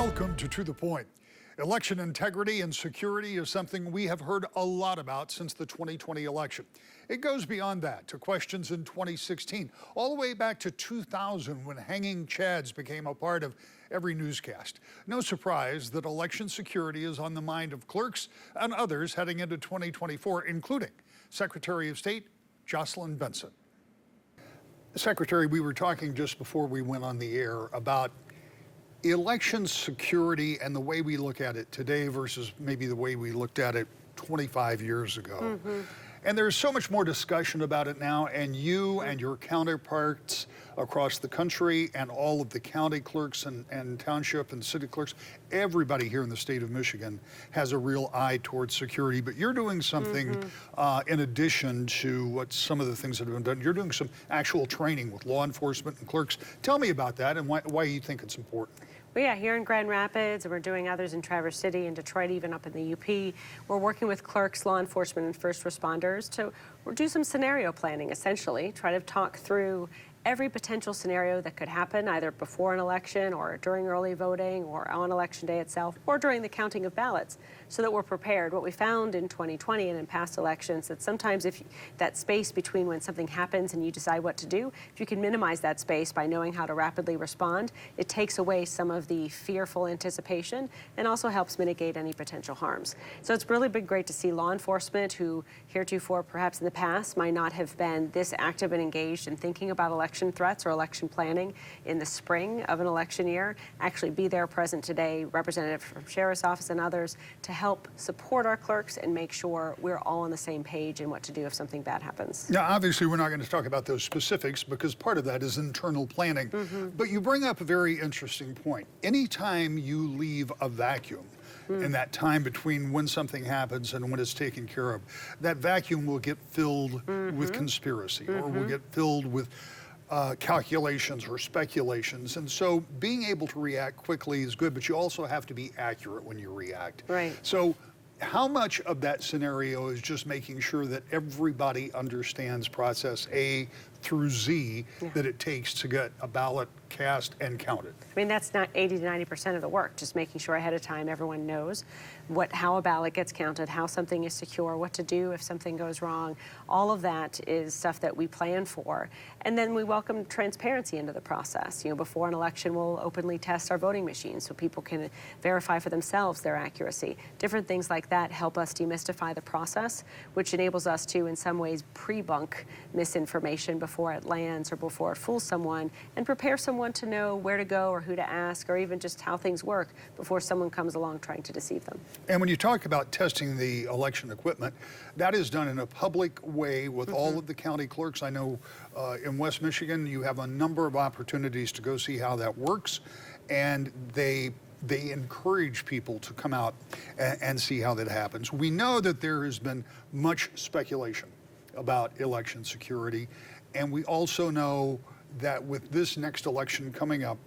Welcome to the Point. Election integrity and security is something we have heard a lot about since the 2020 election. It goes beyond that to questions in 2016, all the way back to 2000 when hanging chads became a part of every newscast. No surprise that election security is on the mind of clerks and others heading into 2024, including Secretary of State Jocelyn Benson. Secretary, we were talking just before we went on the air about election security and the way we look at it today versus maybe the way we looked at it 25 years ago. And there's so much more discussion about it now, and you and your counterparts across the country and all of the county clerks and township and city clerks, everybody here in the state of Michigan has a real eye towards security. But you're doing something in addition to what some of the things that have been done. You're doing some actual training with law enforcement and clerks. Tell me about that and why you think it's important. Well, yeah, here in Grand Rapids, and we're doing others in Traverse City and Detroit, even up in the UP. We're working with clerks, law enforcement, and first responders to do some scenario planning, essentially, try to talk through every potential scenario that could happen either before an election or during early voting or on election day itself or during the counting of ballots so that we're prepared. What we found in 2020 and in past elections that sometimes if that space between when something happens and you decide what to do, if you can minimize that space by knowing how to rapidly respond, it takes away some of the fearful anticipation and also helps mitigate any potential harms. So it's really been great to see law enforcement who heretofore perhaps in the past might not have been this active and engaged in thinking about election threats or election planning in the spring of an election year, actually be there present today, representative from Sheriff's Office and others, to help support our clerks and make sure we're all on the same page in what to do if something bad happens. Now, obviously, we're not going to talk about those specifics because part of that is internal planning. But you bring up a very interesting point. Anytime you leave a vacuum, in that time between when something happens and when it's taken care of, that vacuum will get filled with conspiracy or will get filled with calculations or speculations. And so being able to react quickly is good, but you also have to be accurate when you react. Right. So how much of that scenario is just making sure that everybody understands process A through Z that it takes to get a ballot cast and counted? I mean, that's not 80 to 90% of the work, just making sure ahead of time everyone knows how a ballot gets counted, how something is secure, what to do if something goes wrong. All of that is stuff that we plan for. And then we welcome transparency into the process. You know, before an election, we'll openly test our voting machines so people can verify for themselves their accuracy. Different things like that help us demystify the process, which enables us to, in some ways, pre-bunk misinformation before it lands or before it fools someone, and prepare someone to know where to go or who to ask or even just how things work before someone comes along trying to deceive them. And when you talk about testing the election equipment, that is done in a public way with all of the county clerks. I know in West Michigan, you have a number of opportunities to go see how that works, and they encourage people to come out and see how that happens. We know that there has been much speculation about election security, and we also know that with this next election coming up,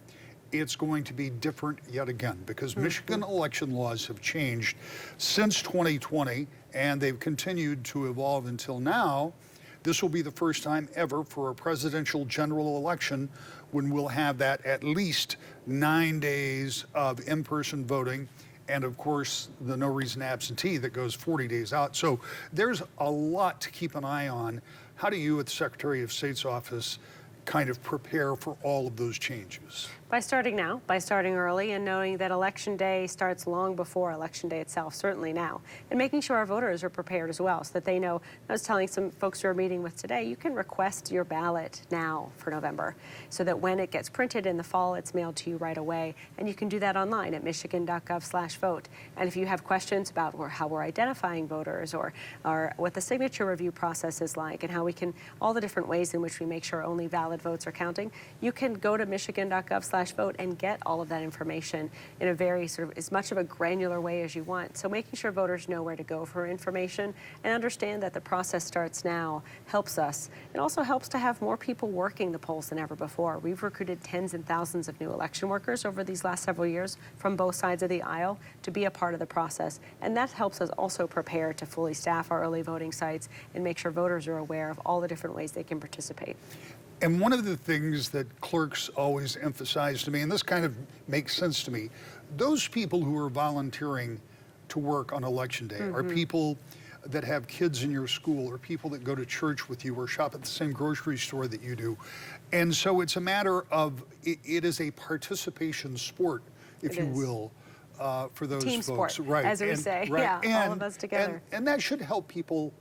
it's going to be different yet again because Michigan election laws have changed since 2020 and they've continued to evolve until now. This will be the first time ever for a presidential general election when we'll have that at least 9 days of in-person voting and of course the no reason absentee that goes 40 days out. So there's a lot to keep an eye on. How do you at the Secretary of State's office kind of prepare for all of those changes? By starting now, by starting early and knowing that election day starts long before election day itself, certainly now, and making sure our voters are prepared as well so that they know. I was telling some folks who are meeting with today, you can request your ballot now for November so that when it gets printed in the fall, it's mailed to you right away. And you can do that online at michigan.gov/vote. And if you have questions about how we're identifying voters or what the signature review process is like and how we can, all the different ways in which we make sure only valid votes are counting, you can go to michigan.gov/vote and get all of that information in a very sort of as much of a granular way as you want. So making sure voters know where to go for information and understand that the process starts now helps us. It also helps to have more people working the polls than ever before. We've recruited tens and thousands of new election workers over these last several years from both sides of the aisle to be a part of the process. And that helps us also prepare to fully staff our early voting sites and make sure voters are aware of all the different ways they can participate. And one of the things that clerks always emphasize to me, and this kind of makes sense to me, those people who are volunteering to work on election day are people that have kids in your school, or people that go to church with you, or shop at the same grocery store that you do. And so it's a matter of, it is a participation sport, if you will, for those team folks. Sport, right. as we say. Yeah, all of us together. And that should help people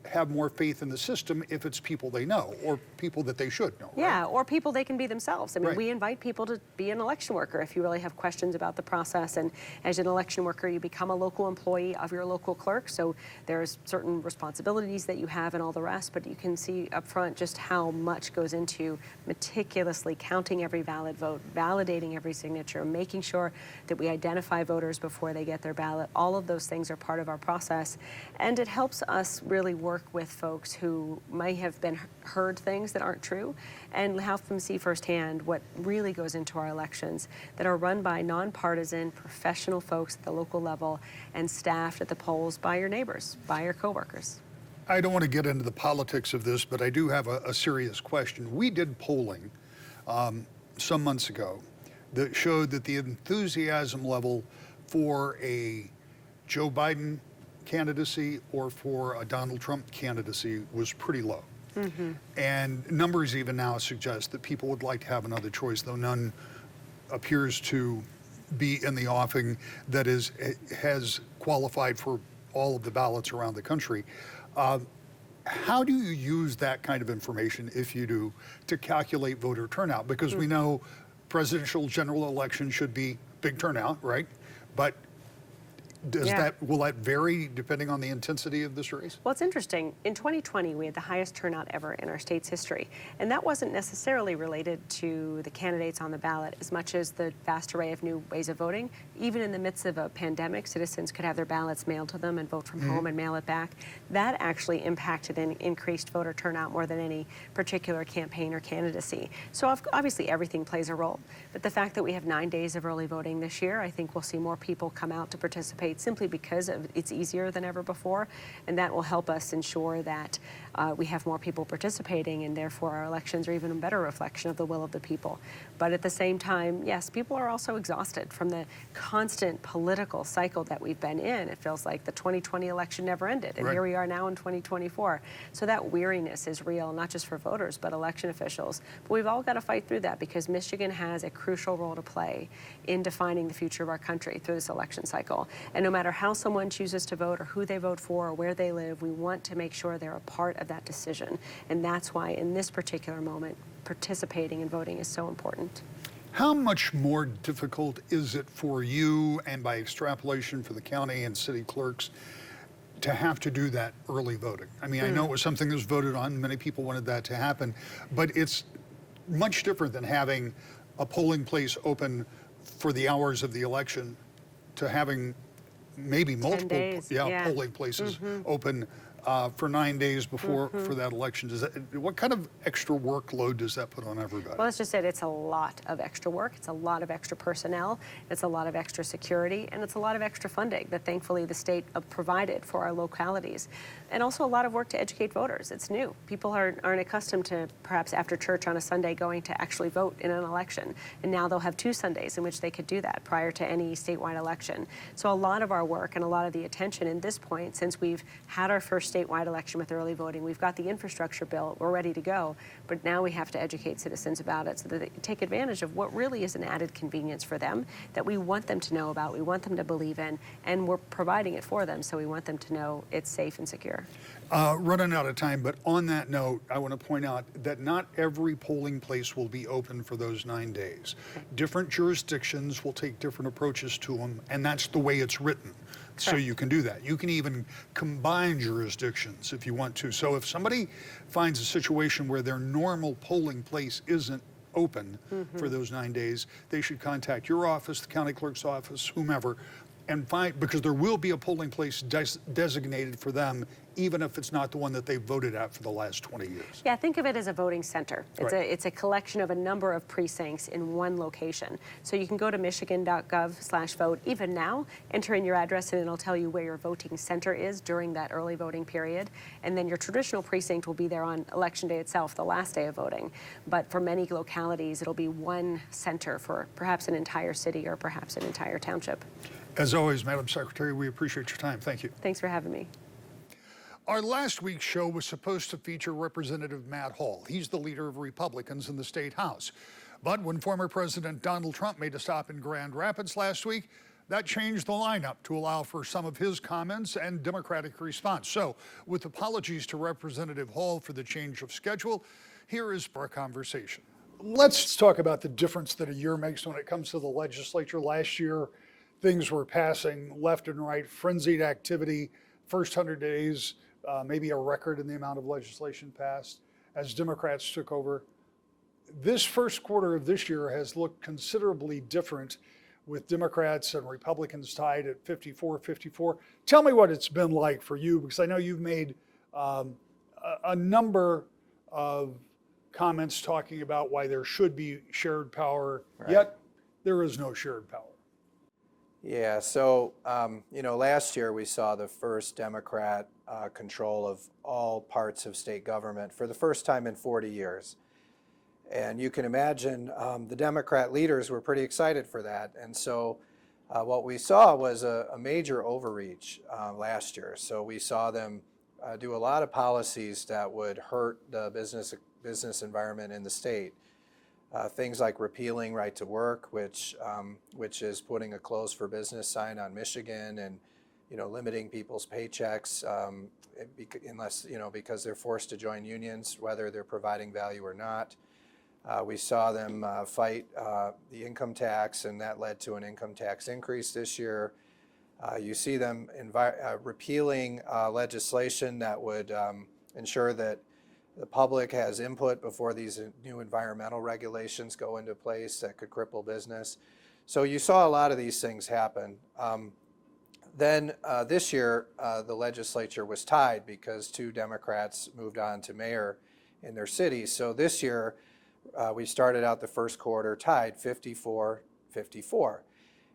have more faith in the system if it's people they know, or people that they should know. Right? Yeah, or people they can be themselves. I mean, Right. we invite people to be an election worker if you really have questions about the process. And as an election worker, you become a local employee of your local clerk. So there's certain responsibilities that you have and all the rest, but you can see up front just how much goes into meticulously counting every valid vote, validating every signature, making sure that we identify voters before they get their ballot. All of those things are part of our process. And it helps us really work with folks who may have been heard things that aren't true, and help them see firsthand what really goes into our elections that are run by nonpartisan, professional folks at the local level and staffed at the polls by your neighbors, by your coworkers. I don't want to get into the politics of this, but I do have a serious question. We did polling some months ago that showed that the enthusiasm level for a Joe Biden candidacy or for a Donald Trump candidacy was pretty low. And numbers even now suggest that people would like to have another choice, though none appears to be in the offing that has qualified for all of the ballots around the country. How do you use that kind of information, if you do, to calculate voter turnout? Because we know presidential general election should be big turnout, right? But will that vary depending on the intensity of this race? Well, it's interesting. In 2020, we had the highest turnout ever in our state's history. And that wasn't necessarily related to the candidates on the ballot as much as the vast array of new ways of voting. Even in the midst of a pandemic, citizens could have their ballots mailed to them and vote from home and mail it back. That actually impacted and increased voter turnout more than any particular campaign or candidacy. So obviously everything plays a role. But the fact that we have 9 days of early voting this year, I think we'll see more people come out to participate simply because it's easier than ever before, and that will help us ensure that we have more people participating, and therefore our elections are even a better reflection of the will of the people. But at the same time, yes, people are also exhausted from the constant political cycle that we've been in. It feels like the 2020 election never ended, and here we are now in 2024. So that weariness is real, not just for voters, but election officials. But we've all got to fight through that, because Michigan has a crucial role to play in defining the future of our country through this election cycle. And no matter how someone chooses to vote or who they vote for or where they live, we want to make sure they're a part of that decision. And that's why in this particular moment, participating and voting is so important. How much more difficult is it for you, and by extrapolation for the county and city clerks, to have to do that early voting? I mean, I know it was something that was voted on. Many people wanted that to happen, but it's much different than having a polling place open for the hours of the election to having maybe multiple polling places open for 9 days before for that election. What kind of extra workload does that put on everybody? Well, let's just say it's a lot of extra work. It's a lot of extra personnel. It's a lot of extra security, and it's a lot of extra funding that thankfully the state provided for our localities. And also a lot of work to educate voters. It's new. People aren't accustomed to perhaps after church on a Sunday going to actually vote in an election. And now they'll have 2 Sundays in which they could do that prior to any statewide election. So a lot of our work and a lot of the attention in this point, since we've had our first statewide election with early voting, we've got the infrastructure bill, we're ready to go, but now we have to educate citizens about it so that they take advantage of what really is an added convenience for them that we want them to know about, we want them to believe in, and we're providing it for them, so we want them to know it's safe and secure. Running out of time, but on that note, I want to point out that not every polling place will be open for those 9 days. Different jurisdictions will take different approaches to them, and that's the way it's written. So you can do that. You can even combine jurisdictions if you want to. So if somebody finds a situation where their normal polling place isn't open for those 9 days, they should contact your office, the county clerk's office, whomever, and find, because there will be a polling place designated for them even if it's not the one that they voted at for the last 20 years. Yeah, think of it as a voting center. It's, Right. it's a collection of a number of precincts in one location. So you can go to michigan.gov/vote. Even now, enter in your address and it'll tell you where your voting center is during that early voting period. And then your traditional precinct will be there on election day itself, the last day of voting. But for many localities, it'll be one center for perhaps an entire city or perhaps an entire township. As always, Madam Secretary, we appreciate your time. Thank you. Thanks for having me. Our last week's show was supposed to feature Representative Matt Hall. He's the leader of Republicans in the state house. But when former President Donald Trump made a stop in Grand Rapids last week, that changed the lineup to allow for some of his comments and Democratic response. So, with apologies to Representative Hall for the change of schedule, here is our conversation. Let's talk about the difference that a year makes when it comes to the legislature. Last year, things were passing left and right, frenzied activity, first 100 days, maybe a record in the amount of legislation passed as Democrats took over. This first quarter of this year has looked considerably different with Democrats and Republicans tied at 54-54. Tell me what it's been like for you, because I know you've made a number of comments talking about why there should be shared power, yet there is no shared power. Yeah, so, last year we saw the first Democrat control of all parts of state government for the first time in 40 years. And you can imagine the Democrat leaders were pretty excited for that. And so what we saw was a major overreach last year. So we saw them do a lot of policies that would hurt the business environment in the state. Things like repealing right to work, which is putting a closed for business sign on Michigan, and limiting people's paychecks unless because they're forced to join unions, whether they're providing value or not. We saw them fight the income tax, and that led to an income tax increase this year. You see them repealing legislation that would ensure that the public has input before these new environmental regulations go into place that could cripple business. So you saw a lot of these things happen. Then this year, the legislature was tied because two Democrats moved on to mayor in their cities. So this year, we started out the first quarter tied 54-54.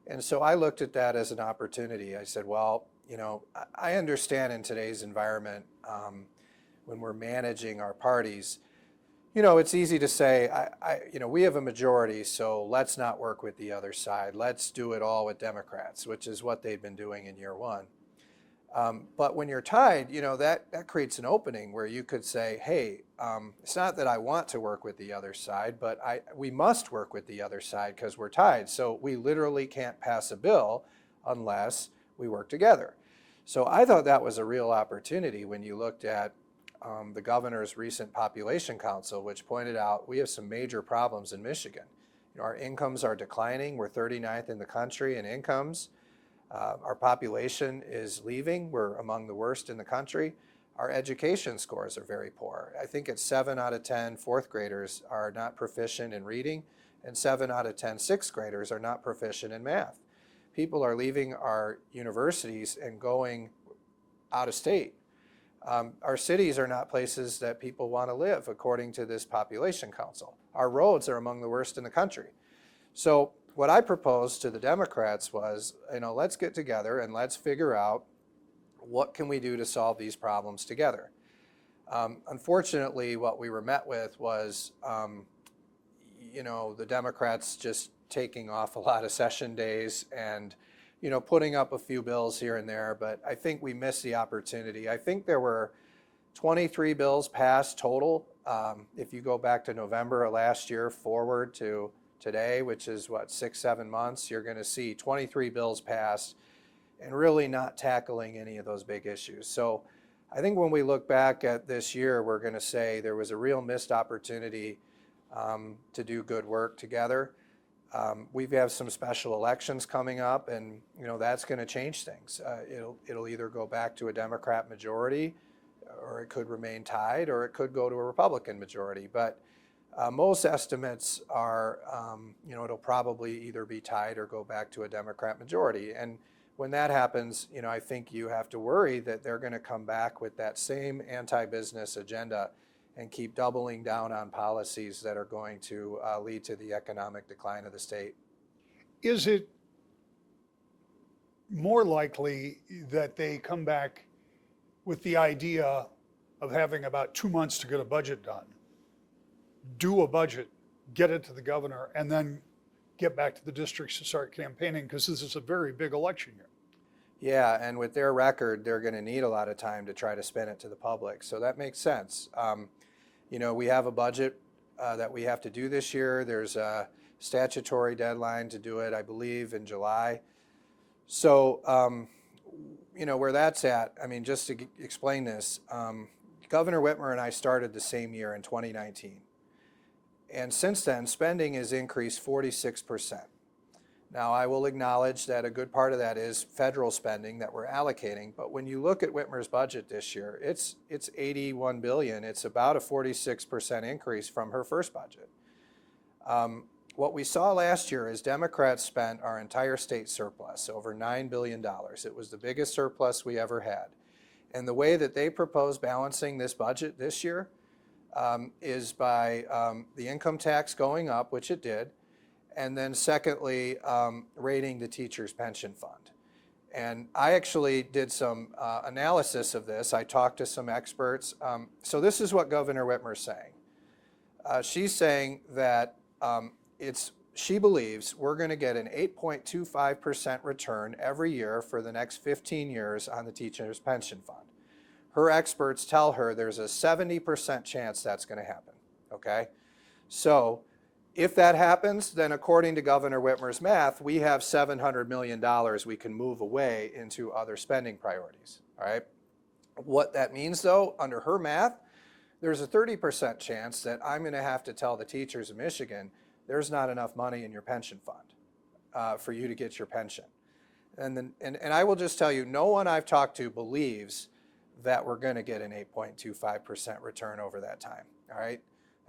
And so I looked at that as an opportunity. I said, well, I understand in today's environment, when we're managing our parties, it's easy to say, we have a majority, so let's not work with the other side. Let's do it all with Democrats, which is what they've been doing in year one. But when you're tied, that creates an opening where you could say, hey, it's not that I want to work with the other side, but we must work with the other side because we're tied. So we literally can't pass a bill unless we work together. So I thought that was a real opportunity when you looked at the governor's recent population council, which pointed out we have some major problems in Michigan. Our incomes are declining. We're 39th in the country in incomes. Our population is leaving. We're among the worst in the country. Our education scores are very poor. I think it's 7 out of 10 fourth graders are not proficient in reading, and 7 out of 10 sixth graders are not proficient in math. People are leaving our universities and going out of state. Our cities are not places that people want to live, according to this population council. Our roads are among the worst in the country. So what I proposed to the Democrats was, let's get together and let's figure out what can we do to solve these problems together. Unfortunately, what we were met with was, the Democrats just taking off a lot of session days and putting up a few bills here and there, but I think we missed the opportunity. I think there were 23 bills passed total. If you go back to November of last year forward to today, which is 6-7 months, you're going to see 23 bills passed and really not tackling any of those big issues. So I think when we look back at this year, we're going to say there was a real missed opportunity to do good work together. We have some special elections coming up, and that's going to change things. It'll either go back to a Democrat majority, or it could remain tied, or it could go to a Republican majority. But most estimates are, it'll probably either be tied or go back to a Democrat majority. And when that happens, I think you have to worry that they're going to come back with that same anti-business agenda and keep doubling down on policies that are going to lead to the economic decline of the state. Is it more likely that they come back with the idea of having about 2 months to get a budget done, do a budget, get it to the governor, and then get back to the districts to start campaigning, because this is a very big election year? Yeah, and with their record, they're going to need a lot of time to try to spin it to the public. So that makes sense. We have a budget that we have to do this year. There's a statutory deadline to do it, I believe, in July. So, where that's at, just to explain this, Governor Whitmer and I started the same year in 2019. And since then, spending has increased 46%. Now, I will acknowledge that a good part of that is federal spending that we're allocating, but when you look at Whitmer's budget this year, it's $81 billion. It's about a 46% increase from her first budget. What we saw last year is Democrats spent our entire state surplus, over $9 billion. It was the biggest surplus we ever had. And the way that they propose balancing this budget this year is by the income tax going up, which it did, and then secondly, raiding the teachers' pension fund. And I actually did some analysis of this. I talked to some experts. So this is what Governor Whitmer's saying. She's saying that she believes we're going to get an 8.25% return every year for the next 15 years on the teachers' pension fund. Her experts tell her there's a 70% chance that's going to happen, okay? So if that happens, then according to Governor Whitmer's math, we have $700 million we can move away into other spending priorities, all right? What that means, though, under her math, there's a 30% chance that I'm going to have to tell the teachers of Michigan there's not enough money in your pension fund for you to get your pension. And I will just tell you, no one I've talked to believes that we're going to get an 8.25% return over that time, all right?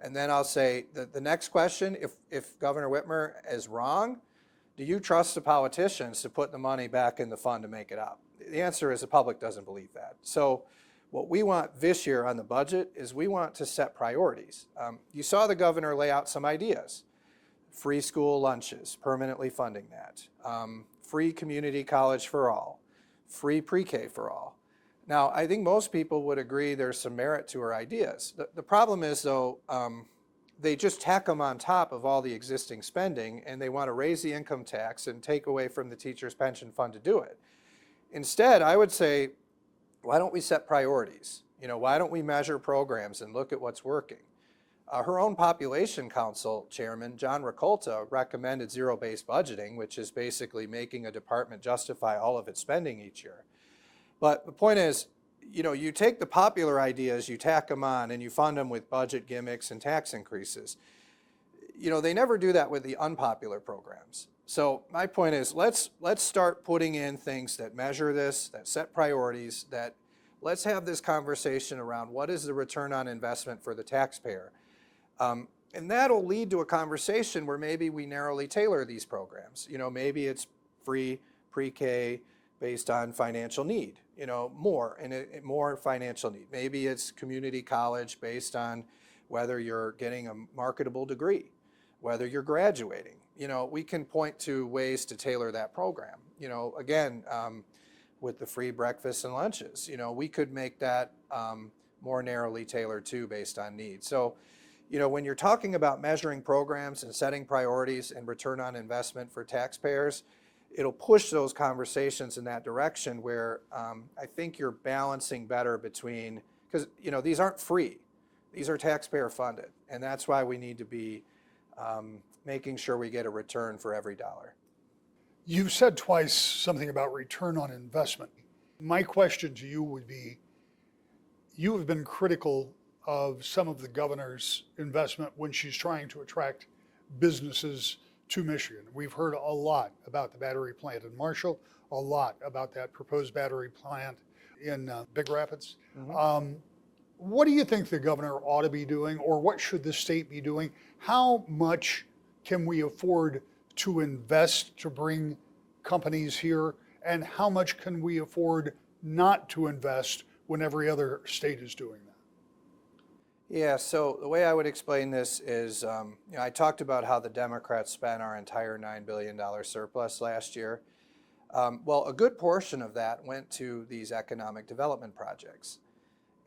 And then I'll say the next question, if Governor Whitmer is wrong, do you trust the politicians to put the money back in the fund to make it up? The answer is the public doesn't believe that. So what we want this year on the budget is we want to set priorities. You saw the governor lay out some ideas. Free school lunches, permanently funding that. Free community college for all. Free pre-K for all. Now, I think most people would agree there's some merit to her ideas. The problem is, though, they just tack them on top of all the existing spending, and they want to raise the income tax and take away from the teachers' pension fund to do it. Instead, I would say, why don't we set priorities? Why don't we measure programs and look at what's working? Her own population council chairman, John Ricolta, recommended zero-based budgeting, which is basically making a department justify all of its spending each year. But the point is, you take the popular ideas, you tack them on, and you fund them with budget gimmicks and tax increases. They never do that with the unpopular programs. So my point is, let's start putting in things that measure this, that set priorities, that let's have this conversation around what is the return on investment for the taxpayer. And that'll lead to a conversation where maybe we narrowly tailor these programs. Maybe it's free pre-K based on financial need, more financial need. Maybe it's community college based on whether you're getting a marketable degree, whether you're graduating. We can point to ways to tailor that program. Again, with the free breakfasts and lunches, we could make that more narrowly tailored too based on need. So, when you're talking about measuring programs and setting priorities and return on investment for taxpayers, it'll push those conversations in that direction where I think you're balancing better between, because these aren't free, these are taxpayer funded, and that's why we need to be making sure we get a return for every dollar. You've said twice something about return on investment. My question to you would be, you have been critical of some of the governor's investment when she's trying to attract businesses to Michigan. We've heard a lot about the battery plant in Marshall, a lot about that proposed battery plant in Big Rapids. Mm-hmm. What do you think the governor ought to be doing, or what should the state be doing? How much can we afford to invest to bring companies here and how much can we afford not to invest when every other state is doing that? Yeah, so the way I would explain this is, I talked about how the Democrats spent our entire $9 billion surplus last year. Well, a good portion of that went to these economic development projects.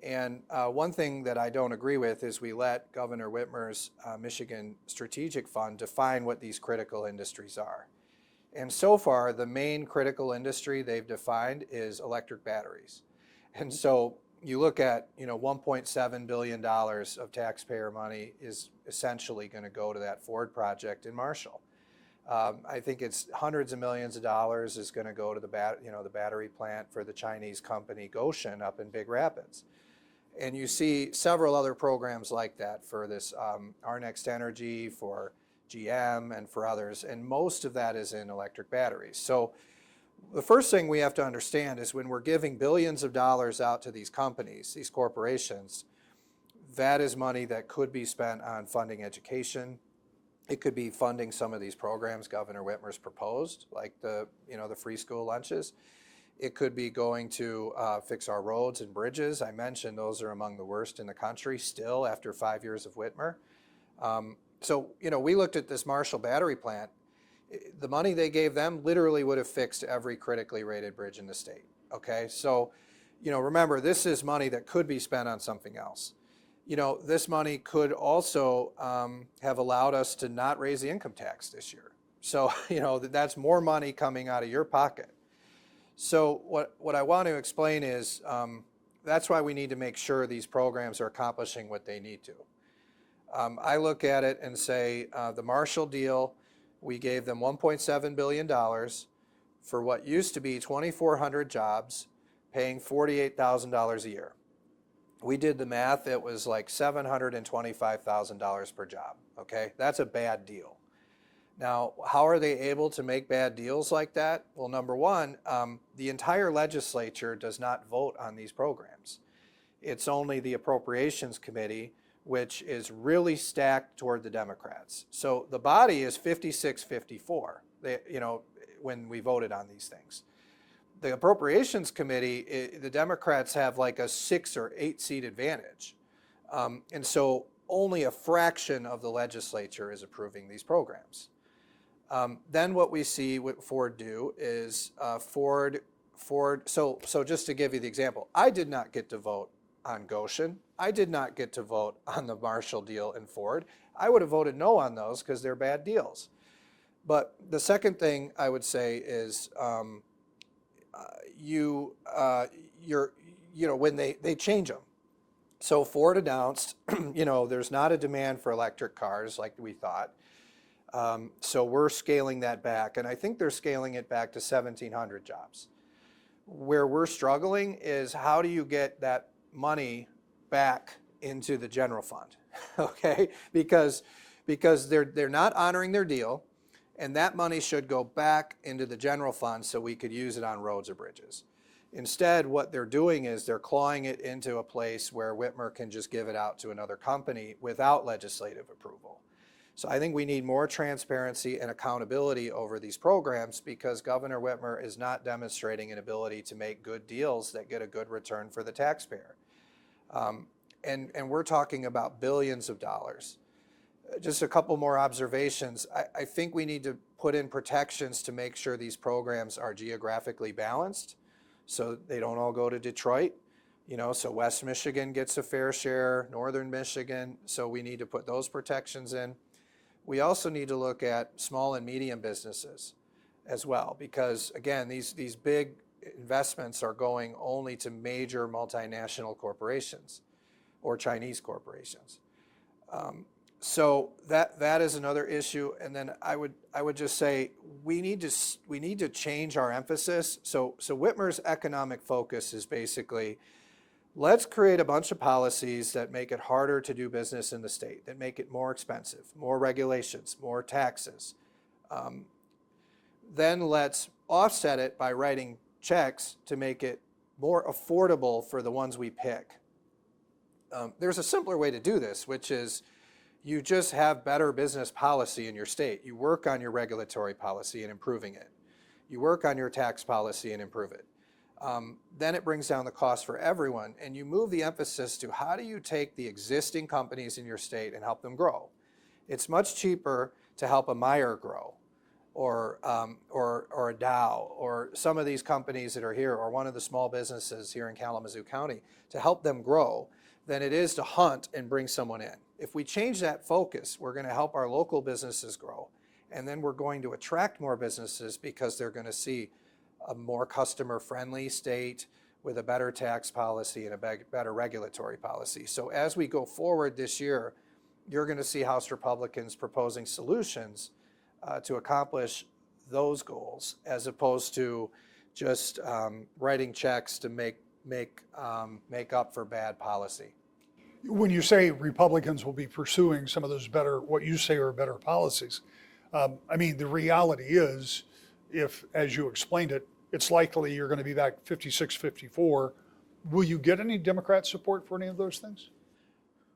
And one thing that I don't agree with is we let Governor Whitmer's Michigan Strategic Fund define what these critical industries are. And so far, the main critical industry they've defined is electric batteries. And so you look at, $1.7 billion of taxpayer money is essentially going to go to that Ford project in Marshall. I think it's hundreds of millions of dollars is going to go to the battery plant for the Chinese company Goshen up in Big Rapids. And you see several other programs like that for this Our Next Energy, for GM, and for others. And most of that is in electric batteries. So the first thing we have to understand is when we're giving billions of dollars out to these companies, these corporations, that is money that could be spent on funding education. It could be funding some of these programs Governor Whitmer's proposed, like the free school lunches. It could be going to fix our roads and bridges. I mentioned those are among the worst in the country still after 5 years of Whitmer. So we looked at this Marshall battery plant. The money they gave them literally would have fixed every critically rated bridge in the state. Okay, so remember, this is money that could be spent on something else. This money could also have allowed us to not raise the income tax this year. So that's more money coming out of your pocket. So what I want to explain is that's why we need to make sure these programs are accomplishing what they need to. I look at it and say the Marshall deal, we gave them $1.7 billion for what used to be 2,400 jobs, paying $48,000 a year. We did the math, it was like $725,000 per job, okay? That's a bad deal. Now, how are they able to make bad deals like that? Well, number one, the entire legislature does not vote on these programs. It's only the Appropriations Committee, which is really stacked toward the Democrats. So the body is 56-54, when we voted on these things. The Appropriations Committee, the Democrats have like a 6 or 8 seat advantage. And so only a fraction of the legislature is approving these programs. Then what we see what Ford do is Ford, so just to give you the example, I did not get to vote on Goshen. I did not get to vote on the Marshall deal in Ford. I would have voted no on those because they're bad deals. But the second thing I would say is when they change them. So Ford announced, there's not a demand for electric cars like we thought. So we're scaling that back, and I think they're scaling it back to 1,700 jobs. Where we're struggling is how do you get that money back into the general fund, okay? Because they're not honoring their deal, and that money should go back into the general fund so we could use it on roads or bridges. Instead, what they're doing is they're clawing it into a place where Whitmer can just give it out to another company without legislative approval. So I think we need more transparency and accountability over these programs because Governor Whitmer is not demonstrating an ability to make good deals that get a good return for the taxpayer. And we're talking about billions of dollars. Just a couple more observations. I think we need to put in protections to make sure these programs are geographically balanced so they don't all go to Detroit. So West Michigan gets a fair share, Northern Michigan, so we need to put those protections in. We also need to look at small and medium businesses as well, because again, these big investments are going only to major multinational corporations or Chinese corporations. So that is another issue. And then I would just say we need to change our emphasis. So Whitmer's economic focus is basically, let's create a bunch of policies that make it harder to do business in the state, that make it more expensive, more regulations, more taxes. Then let's offset it by writing checks to make it more affordable for the ones we pick. There's a simpler way to do this, which is you just have better business policy in your state. You work on your regulatory policy and improving it. You work on your tax policy and improve it. Then it brings down the cost for everyone, and you move the emphasis to how do you take the existing companies in your state and help them grow. It's much cheaper to help a Meyer grow, or a Dow, or some of these companies that are here, or one of the small businesses here in Kalamazoo County, to help them grow, than it is to hunt and bring someone in. If we change that focus, we're going to help our local businesses grow, and then we're going to attract more businesses because they're going to see a more customer-friendly state with a better tax policy and a better regulatory policy. So as we go forward this year, you're going to see House Republicans proposing solutions to accomplish those goals, as opposed to just writing checks to make up for bad policy. When you say Republicans will be pursuing some of those better, what you say are better policies, I mean, the reality is, if, as you explained it, it's likely you're going to be back 56, 54, will you get any Democrat support for any of those things?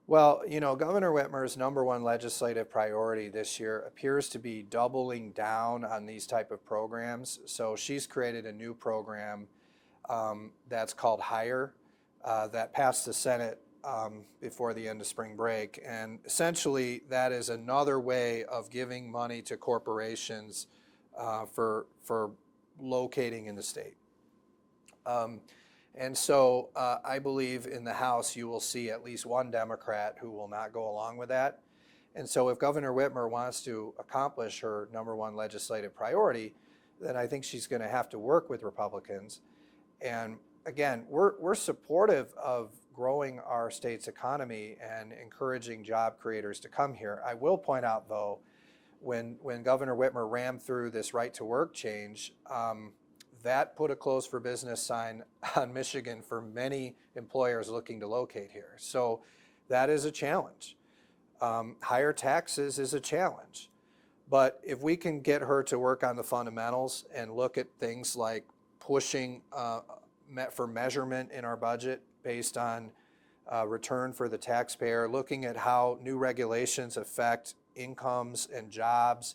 Well, you know, Governor Whitmer's #1 legislative priority this year appears to be doubling down on these type of programs. So she's created a new program that's called Hire that passed the Senate before the end of spring break. And essentially that is another way of giving money to corporations for locating in the state. And so I believe in the House you will see at least one Democrat who will not go along with that. And so if Governor Whitmer wants to accomplish her #1 legislative priority, then I think she's going to have to work with Republicans. And again, we're supportive of growing our state's economy and encouraging job creators to come here. I will point out, though, when Governor Whitmer rammed through this right to work change, that put a closed for business sign on Michigan for many employers looking to locate here. So that is a challenge. Higher taxes is a challenge. But if we can get her to work on the fundamentals and look at things like pushing for measurement in our budget based on return for the taxpayer, looking at how new regulations affect incomes and jobs,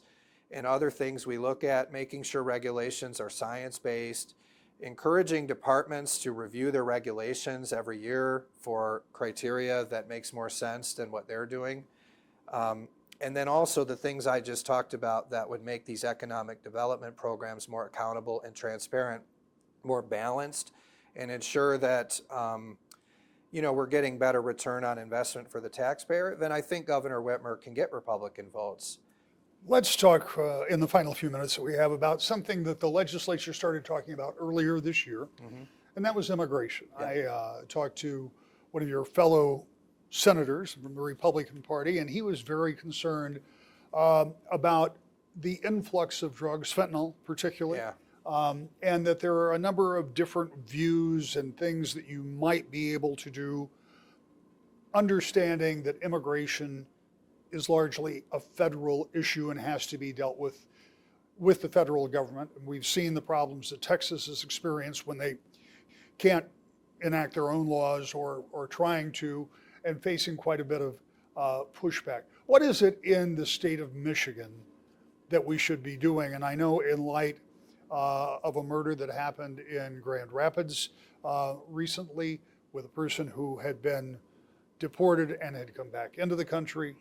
and other things we look at, making sure regulations are science-based, encouraging departments to review their regulations every year for criteria that makes more sense than what they're doing. And then also the things I just talked about that would make these economic development programs more accountable and transparent, more balanced, and ensure that we're getting better return on investment for the taxpayer, then I think Governor Whitmer can get Republican votes. Let's talk in the final few minutes that we have about something that the legislature started talking about earlier this year, and that was immigration. Yeah. I talked to one of your fellow senators from the Republican Party, and he was very concerned about the influx of drugs, fentanyl particularly, and that there are a number of different views and things that you might be able to do, understanding that immigration is largely a federal issue and has to be dealt with the federal government. And we've seen the problems that Texas has experienced when they can't enact their own laws or trying to, and facing quite a bit of pushback. What is it in the state of Michigan that we should be doing? And I know in light of a murder that happened in Grand Rapids recently with a person who had been deported and had come back into the country.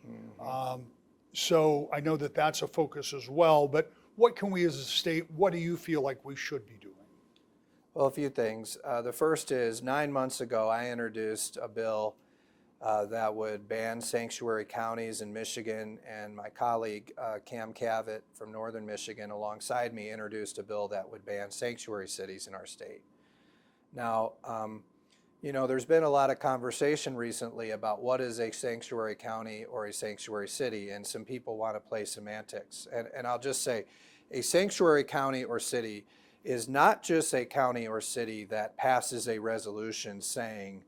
So I know that that's a focus as well, but what can we as a state, what do you feel like we should be doing? Well, a few things. The first is 9 months ago, I introduced a bill that would ban sanctuary counties in Michigan, and my colleague Cam Cavett from Northern Michigan alongside me introduced a bill that would ban sanctuary cities in our state. Now, there's been a lot of conversation recently about what is a sanctuary county or a sanctuary city, and some people want to play semantics. And I'll just say, a sanctuary county or city is not just a county or city that passes a resolution saying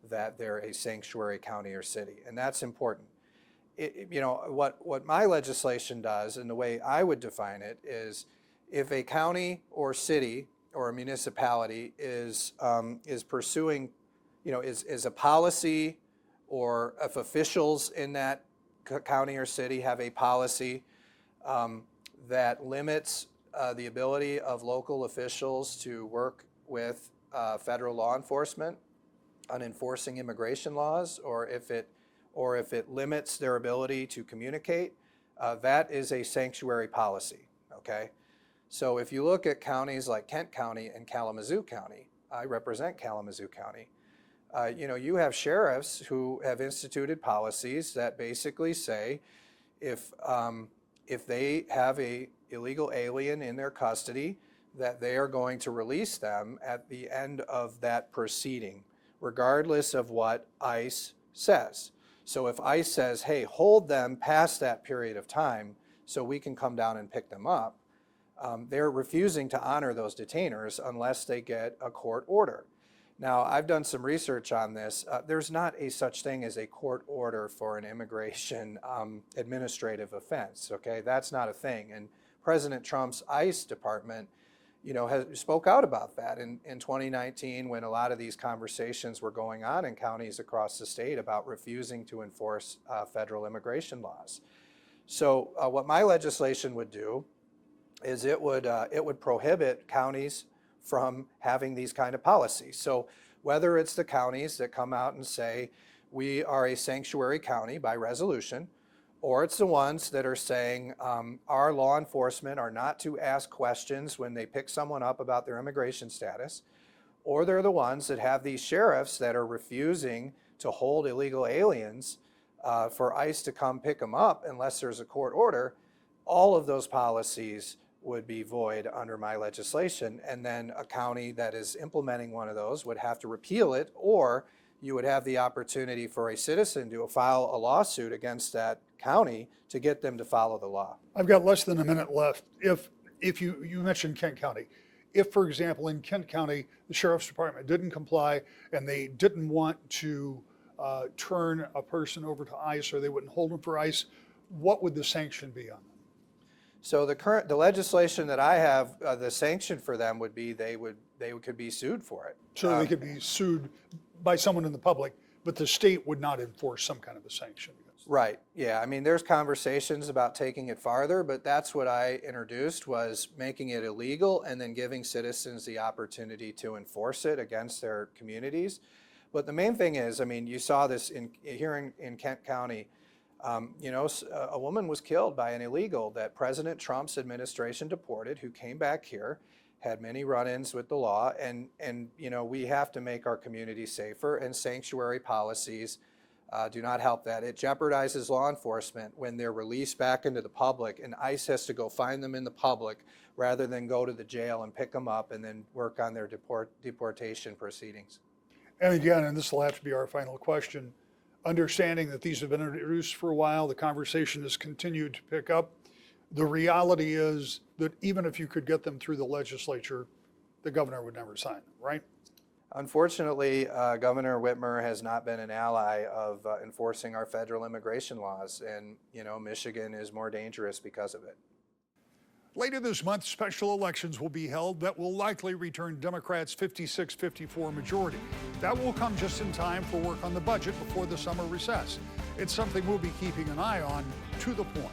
that they're a sanctuary county or city, and that's important. What my legislation does, and the way I would define it, is if a county or city or a municipality is pursuing, is a policy, or if officials in that county or city have a policy that limits the ability of local officials to work with federal law enforcement on enforcing immigration laws, or if it limits their ability to communicate, that is a sanctuary policy, okay? So if you look at counties like Kent County and Kalamazoo County, I represent Kalamazoo County, you have sheriffs who have instituted policies that basically say if they have a illegal alien in their custody, that they are going to release them at the end of that proceeding, regardless of what ICE says. So if ICE says, hey, hold them past that period of time so we can come down and pick them up, they're refusing to honor those detainers unless they get a court order. Now, I've done some research on this. There's not a such thing as a court order for an immigration administrative offense, okay? That's not a thing. And President Trump's ICE department, spoke out about that in 2019 when a lot of these conversations were going on in counties across the state about refusing to enforce federal immigration laws. So what my legislation would do is it would prohibit counties from having these kind of policies. So whether it's the counties that come out and say we are a sanctuary county by resolution, or it's the ones that are saying our law enforcement are not to ask questions when they pick someone up about their immigration status, or they're the ones that have these sheriffs that are refusing to hold illegal aliens for ICE to come pick them up unless there's a court order, all of those policies would be void under my legislation. And then a county that is implementing one of those would have to repeal it, or you would have the opportunity for a citizen to file a lawsuit against that county to get them to follow the law. I've got less than a minute left. If you mentioned Kent County, if, for example, in Kent County, the sheriff's department didn't comply and they didn't want to turn a person over to ICE, or they wouldn't hold them for ICE, what would the sanction be on them? So the legislation that I have, the sanction for them would be they could be sued for it. So they could be sued by someone in the public, but the state would not enforce some kind of a sanction. Right, yeah. I mean, there's conversations about taking it farther, but that's what I introduced, was making it illegal and then giving citizens the opportunity to enforce it against their communities. But the main thing is, I mean, you saw this here in Kent County. A woman was killed by an illegal that President Trump's administration deported, who came back here, had many run-ins with the law, and we have to make our community safer, and sanctuary policies do not help that. It jeopardizes law enforcement when they're released back into the public, and ICE has to go find them in the public rather than go to the jail and pick them up and then work on their deportation proceedings. And again, and this will have to be our final question, understanding that these have been introduced for a while, the conversation has continued to pick up. The reality is that even if you could get them through the legislature, the governor would never sign them, right? Unfortunately, Governor Whitmer has not been an ally of enforcing our federal immigration laws, and Michigan is more dangerous because of it. Later this month, special elections will be held that will likely return Democrats' 56-54 majority. That will come just in time for work on the budget before the summer recess. It's something we'll be keeping an eye on. To the point.